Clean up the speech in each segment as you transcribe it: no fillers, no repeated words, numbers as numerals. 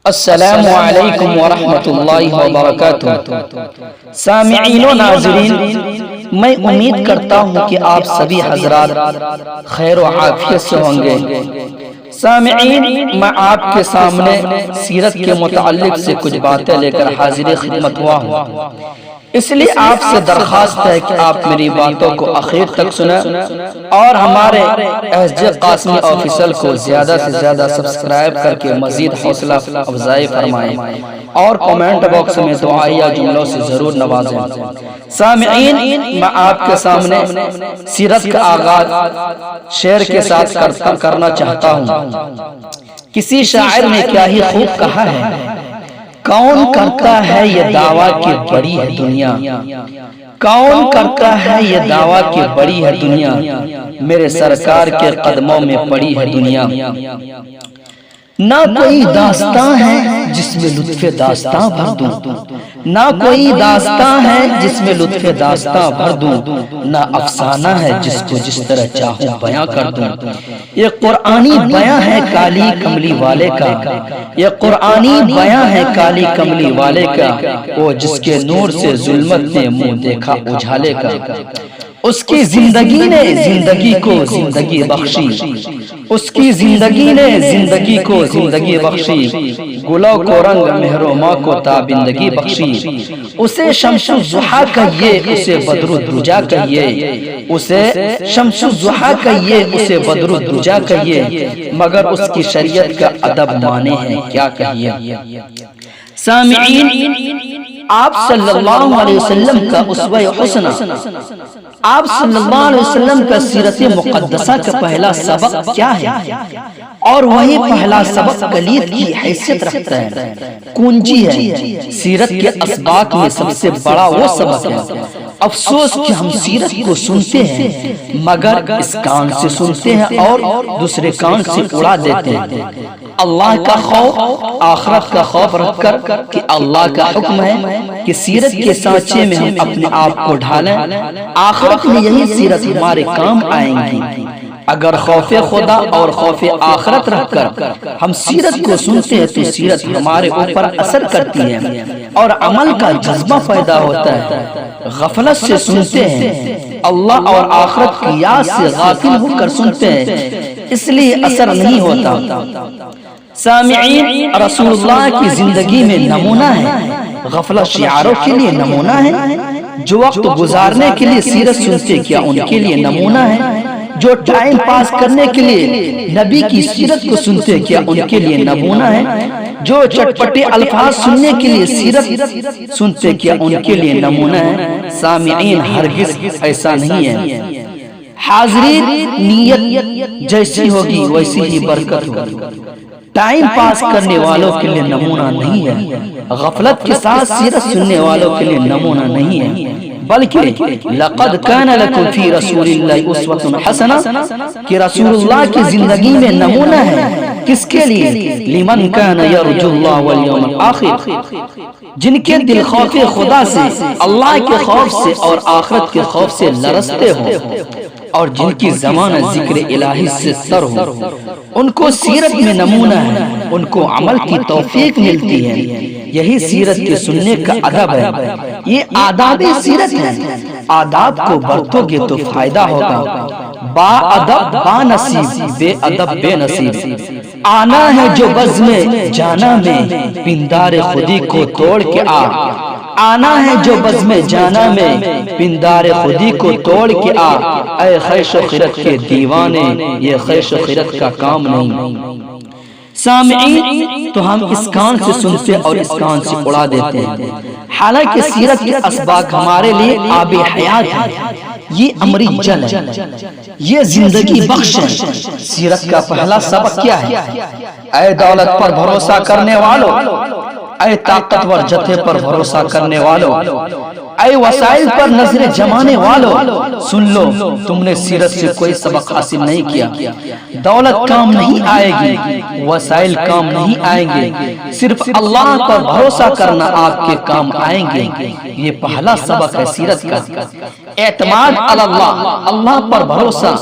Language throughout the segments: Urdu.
السلام علیکم ورحمۃ اللہ وبرکاتہ۔ سامعین و ناظرین، میں امید کرتا ہوں کہ آپ سبھی حضرات خیر و عافیت سے ہوں گے۔ سامعین، میں آپ کے سامنے سیرت کے متعلق سے کچھ باتیں لے کر حاضر خدمت ہوا ہوں، اس لیے آپ سے درخواست ہے کہ آپ میری باتوں کو آخر تک سنیں اور ہمارے ایس جے قاسمی آفیشل کو زیادہ سے زیادہ سبسکرائب کر کے مزید حوصلہ افزائی فرمائیں اور کمنٹ باکس میں دعائیہ جملوں سے ضرور نوازیں۔ سامعین، میں آپ کے سامنے سیرت کا آغاز شعر کے ساتھ کرنا چاہتا ہوں۔ کسی شاعر نے کیا ہی خوب کہا ہے، کون کرتا ہے یہ دعویٰ کہ بڑی ہے دنیا، کون کرتا ہے یہ دعویٰ کہ بڑی ہے دنیا، میرے سرکار کے قدموں میں پڑی ہے دنیا۔ نہ کوئی داستان ہے جس میں لطف داستان بھر دوں، نہ کوئی داستان ہے جس میں لطف داستان بھر دوں، نہ افسانہ ہے جس کو جس طرح چاہوں بیاں کر دوں۔ یہ قرآنی بیاں ہے کالی کملی والے کا، یہ قرآنی بیاں ہے کالی کملی والے کا، وہ جس کے نور سے ظلمت نے منہ دیکھا اجالے کا۔ اس کی زندگی نے زندگی کو زندگی بخشی، اس کی زندگی نے زندگی کو زندگی بخشی، گلوں کو رنگ مہروما کو تابندگی بخشی۔ اسے شمس الضحیٰ کہیے، اسے بدر الدجا کہیے، اسے شمس الضحیٰ کہیے، اسے بدر الدجا کہیے، مگر اس کی شریعت کا ادب مانے ہیں کیا کہیے۔ سامعین، آپ صلی اللہ علیہ وسلم کا اسوہ حسنہ، آپ صلی اللہ علیہ وسلم کا سیرت مقدسہ کا پہلا سبق کیا ہے؟ اور وہی پہلا سبق کلید کی حیثیت رکھتا ہے، کنجی ہے۔ سیرت کے اسباق میں سب سے بڑا وہ سبق ہے۔ افسوس کہ ہم سیرت کو سنتے ہیں مگر اس کان سے سنتے ہیں اور دوسرے کان سے اڑا دیتے ہیں۔ اللہ کا خوف، آخرت کا خوف رکھ کر کہ اللہ کا حکم ہے کہ سیرت کے سانچے میں ہم اپنے آپ کو ڈھالیں، آخرت میں یہی سیرت ہمارے کام آئیں گی۔ اگر خوف خدا اور خوف آخرت رکھ کر ہم سیرت کو سنتے ہیں تو سیرت ہمارے اوپر اثر کرتی ہے اور عمل کا جذبہ پیدا ہوتا ہے۔ غفلت سے سنتے ہیں، اللہ اور آخرت کی یاد سے غافل ہو کر سنتے ہیں، اس لیے اثر نہیں ہوتا۔ سامعین، رسول اللہ کی زندگی میں نمونہ ہے، غفلت شعاروں کے لیے نمونہ ہے، جو وقت گزارنے کے لیے سیرت سنتے کیا ان کے لیے نمونہ ہے، جو ٹائم پاس کرنے کے لیے نبی کی سیرت کو سنتے کیا ان کے لیے نمونہ ہے، جو چٹپٹے الفاظ سننے کے لیے سیرت سنتے کیا ان کے لیے نمونہ ہے۔ سامعین، ہرگز ایسا نہیں ہے۔ حاضرین، نیت جیسی ہوگی ویسی ہی برکت ہوگی۔ ٹائم پاس کرنے والوں کے لیے نمونہ نہیں ہے، غفلت کے ساتھ سیرت سننے والوں کے لیے نمونہ نہیں ہے، بلکہ لقد کان لکم فی رسول اللہ اسوۃ حسنہ، کہ رسول اللہ کی زندگی میں نمونہ ہے کس کے لیے؟ لمن کان یرجو اللہ والیوم الآخر، جن کے دل خوف خدا سے، اللہ کے خوف سے اور آخرت کے خوف سے لرزتے ہو اور جن کی زبان ذکر الہی سے تر ہو، ان کو سیرت میں نمونہ ہے، ان کو عمل کی توفیق ملتی ہے۔ یہی سیرت کے سننے کا ادب ہے، یہ آداب سیرت ہے۔ آداب کو برتو گے تو فائدہ ہوگا۔ با ادب با نصیب، بے ادب بے نصیب۔ آنا ہے جو بزم جانا میں، پندار خودی کو توڑ کے آ، آنا ہے جو بزم جانا میں، پندار خودی کو توڑ کے آ، اے خیش و خرت کے دیوانے، یہ خیش و خرت کا کام نہیں۔ سامعین، تو ہم اس کان سے سنتے اور اس کان سے اڑا دیتے ہیں، حالانکہ سیرت کے اسباق ہمارے لیے آب حیات ہے، یہ امری جل ہے، یہ زندگی بخش ہے۔ سیرت کا پہلا سبق کیا ہے؟ اے دولت پر بھروسہ کرنے والوں، اے طاقتور جتھے پر بھروسہ کرنے والوں، اے وسائل پر نظر جمانے والوں، سن لو تم نے سیرت سے کوئی سبق حاصل نہیں کیا۔ دولت کام نہیں آئے گی، وسائل کام نہیں آئیں گے، صرف اللہ پر بھروسہ کرنا آپ کے کام آئیں گے۔ یہ پہلا سبق ہے سیرت کا۔ اعتماد علی اللہ، اللہ پر بھروسہ،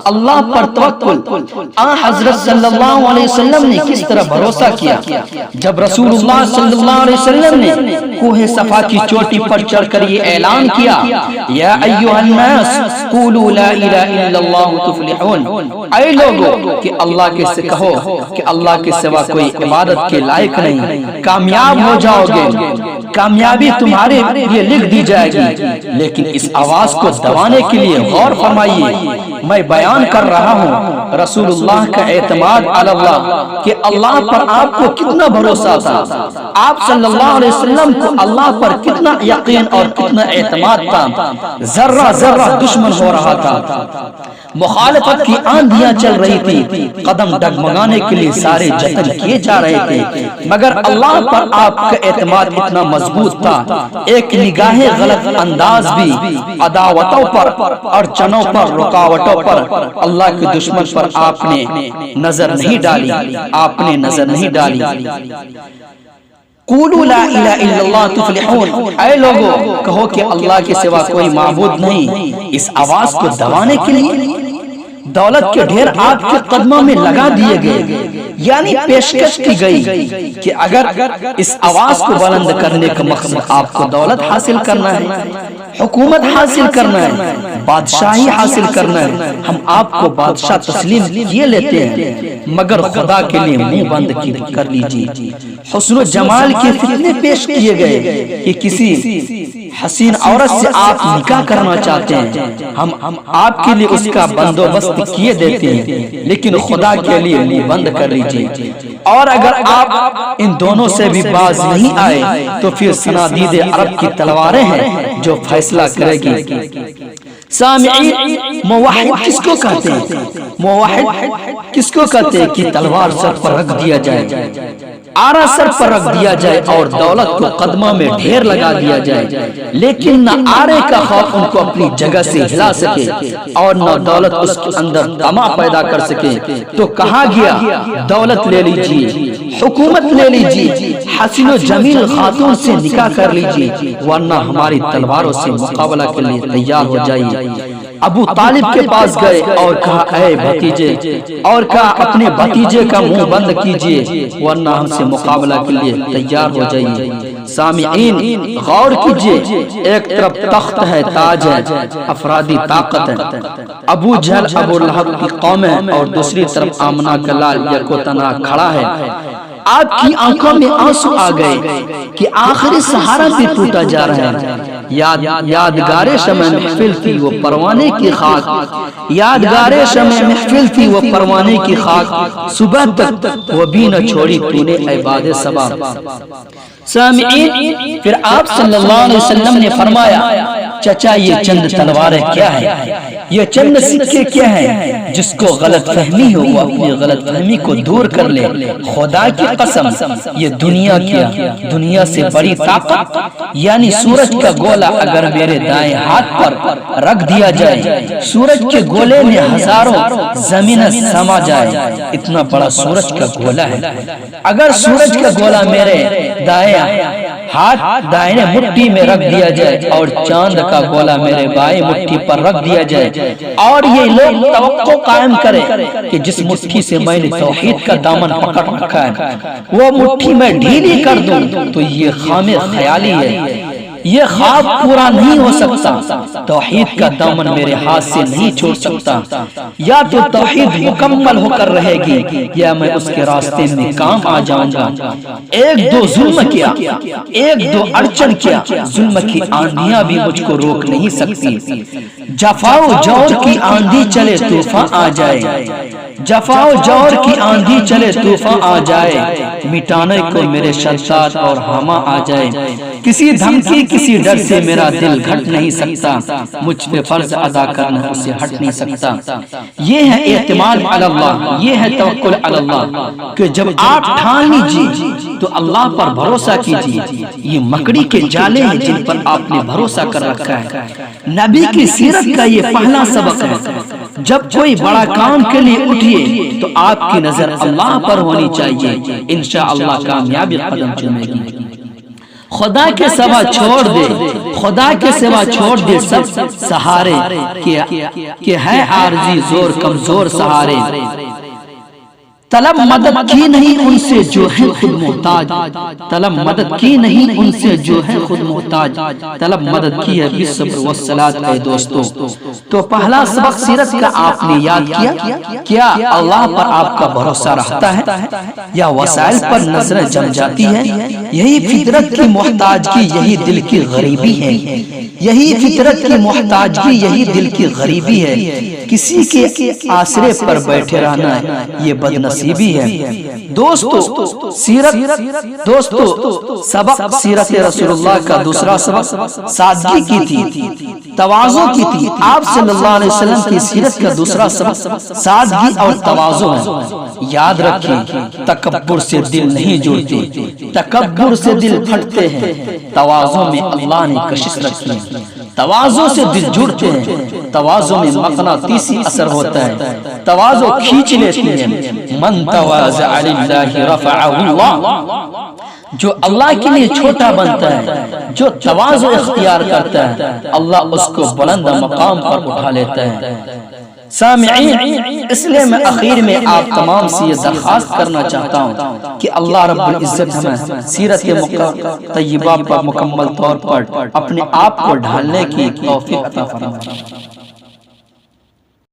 اللہ پر توکل۔ حضرت صلی اللہ علیہ وسلم نے کس طرح بھروسہ کیا؟ جب رسول اللہ صلی اللہ علیہ وسلم نے کوہ صفا کی چوٹی پر چڑھ کر یہ اعلان کیا، یا ایھا الناس قولوا لا الہ الا اللہ تفلحون، اے لوگو کہ اللہ کے سے کہو کہ اللہ کے سوا کوئی عبادت کے لائق نہیں، کامیاب ہو جاؤ گے، کامیابی تمہارے لیے لکھ دی جائے گی۔ لیکن اس آواز کو دبانے کے لیے غور فرمائیے، میں بیان کر رہا ہوں رسول اللہ کا اعتماد علی اللہ کہ اللہ پر آپ کو کتنا بھروسہ تھا، آپ صلی اللہ علیہ وسلم کو اللہ پر کتنا یقین اور کتنا اعتماد تھا۔ ذرہ ذرہ دشمن ہو رہا تھا، مخالفت کی آندھیاں چل رہی تھی، قدم ڈگمگانے کے لیے سارے جتن کیے جا رہے تھے، مگر اللہ پر آپ کا اعتماد اتنا مضبوط تھا، ایک نگاہ غلط انداز بھی عداوتوں پر، اڑچنوں پر، رکاوٹوں پر، اللہ کے دشمن پر آپ نے نظر نہیں ڈالی، آپ نے نظر نہیں ڈالی۔ قولوا لا الہ الا اللہ تفلحون، اے لوگو کہو کہ اللہ کے سوا کوئی معبود نہیں۔ اس آواز کو دبانے کے لیے دولت کے ڈھیر آپ کے قدموں میں لگا دیے گئے، یعنی پیشکش کی گئی کہ اگر اس آواز کو بلند کرنے کا مقصد آپ کو دولت حاصل کرنا ہے، حکومت حاصل کرنا ہے، بادشاہی حاصل کرنا ہے، ہم آپ کو بادشاہ تسلیم کیے لیتے ہیں، مگر خدا کے لیے منہ بند کر لیجیے۔ حسن و جمال کے فتنے پیش کیے گئے کہ کسی حسین عورت سے آپ نکاح کرنا چاہتے ہیں، ہم آپ کے لیے اس کا بندوبست کیے دیتے ہیں، لیکن خدا کے لیے منہ بند کر لیجیے۔ اور اگر آپ ان دونوں سے بھی باز نہیں آئے تو پھر صنادید عرب کی تلواریں ہیں جو فیصلہ کرے گی۔ سامعین، موحد کس کو کہتے ہیں؟ موحد کس کو کہتے ہیں کہ تلوار سر پر رکھ دیا جائے، آرا سر پر رکھ دیا جائے اور دولت کو قدموں میں ڈھیر لگا دیا جائے، لیکن نہ آرے کا خوف ان کو اپنی جگہ سے ہلا سکے اور نہ دولت اس کے اندر طمع پیدا کر سکے۔ تو کہا گیا دولت لے لیجیے، حکومت لے لیجیے، حسین و جمیل خاتون سے نکاح کر لیجیے، ورنہ ہماری تلواروں سے مقابلہ کے لیے تیار ہو جائیے۔ ابو طالب کے پاس گئے اور کہا اے بھتیجے، اور کہا اپنے بھتیجے کا منہ بند کیجیے ورنہ ہم سے مقابلہ کے لیے تیار ہو جائیے۔ سامعین غور کیجیے، ایک طرف تخت ہے، تاج ہے، افرادی طاقت ہے، ابو جہل ابو لہب کی قوم ہے، اور دوسری طرف آمنہ کا لال یکو تنہا کھڑا ہے۔ آپ کی آنکھوں میں آنسو آ گئے کہ آخری سہارا بھی ٹوٹا جا رہا ہے۔ یادگار شمع محفل تھی وہ پروانے کی خاک، یادگار شمع محفل تھی وہ پروانے کی خاک، صبح تک وہ بھی نہ چھوڑی تو نے اے باد صبا۔ سامعین پھر آپ صلی اللہ علیہ وسلم نے فرمایا چچا یہ چند تلواریں کیا ہیں، یہ چند سکے کیا ہیں، جس کو غلط فہمی ہو وہ اپنی غلط فہمی کو دور کر لے۔ خدا کی قسم یہ دنیا سے بڑی طاقت یعنی سورج کا گولا اگر میرے دائیں ہاتھ پر رکھ دیا جائے، سورج کے گولے میں ہزاروں زمین سما جائے، اتنا بڑا سورج کا گولا ہے۔ اگر سورج کا گولا میرے دائیں ہاتھ دائیں مٹھی میں رکھ دیا جائے اور چاند کا گولا میرے بائیں مٹھی پر رکھ دیا جائے، اور یہ لوگ توقع قائم کرے کہ جس مٹھی سے میں نے توحید کا دامن پکڑ رکھا ہے وہ مٹھی میں ڈھیلی کر دوں، تو یہ خام خیالی ہے، یہ خواب پورا نہیں ہو سکتا۔ توحید کا دامن میرے ہاتھ سے نہیں چھوڑ سکتا، یا تو توحید مکمل ہو کر رہے گی یا میں اس کے راستے میں کام آ جاؤں گا۔ ایک دو ظلم کیا، ایک دو اڑچن کیا، ظلم کی آندھیاں بھی مجھ کو روک نہیں سکتی۔ جفا و جور کی آندھی چلے طوفان آ جائے، جفا و جور کی آندھی چلے طوفان آ جائے، مٹانے کو میرے شداد اور ہما آ جائے، کسی دھمکی کسی ڈر سے میرا دل گھٹ نہیں سکتا، مجھ پہ فرض ادا کرنا اسے ہٹ نہیں سکتا۔ یہ ہے اعتماد علی اللہ، یہ ہے توکل علی اللہ کہ جب آپ ٹھان لیجیے تو اللہ پر بھروسہ کیجیے۔ یہ مکڑی کے جالے ہیں جن پر آپ نے بھروسہ کر رکھا ہے۔ نبی کی سیرت کا یہ پہلا سبق ہے، جب کوئی بڑا کام کے لیے اٹھیے تو آپ کی نظر اللہ پر ہونی چاہیے، انشاءاللہ کامیابی قدم چومے گی۔ خدا کے سوا چھوڑ دے، خدا کے سوا چھوڑ دے سب سہارے، کہ ہے عارضی زور کمزور سہارے، طلب مدد کی نہیں ان سے جو ہے خود محتاج، طلب مدد کی نہیں ان سے جو ہے خود محتاج، طلب مدد کی ہے بالصبر والصلاۃ اے دوستو۔ تو پہلا سبق سیرت کا آپ نے یاد کیا، کیا اللہ پر آپ کا بھروسہ رہتا ہے یا وسائل پر نظریں جم جاتی ہے؟ یہی فطرت کی محتاجگی، یہی دل کی غریبی ہے، یہی فطرت کی محتاجگی، یہی دل کی غریبی ہے، کسی کے آسرے پر بیٹھے رہنا یہ بدنصیبی ہے۔ دوستو سبق سیرت رسول اللہ کا دوسرا سبق سادگی کی تھی، تواضع کی تھی۔ آپ صلی اللہ علیہ وسلم کی سیرت کا دوسرا سبق سادگی اور تواضع ہے۔ یاد رکھیں، تکبر سے دل نہیں جڑتے، تکبر سے دل پھٹتے ہیں، تواضع میں اللہ نے کشش رکھی ہے۔ تواضع سے دل جڑتے ہیں، تواضع میں مقناطیسی اثر ہوتا ہے، تواضع کھینچ لیتی ہے۔ من تواضع للہ رفعہ اللہ، جو اللہ کے لیے چھوٹا بنتا ہے، جو تواضع اختیار کرتا ہے، اللہ اس کو بلند مقام پر اٹھا لیتا ہے۔ سامعین، اس لیے میں اخیر میں آپ تمام سے یہ درخواست کرنا چاہتا ہوں کہ اللہ رب العزت ہمیں سیرت طیبہ پر مکمل طور پر اپنے آپ کو ڈھالنے کی توفیق عطا فرمائے۔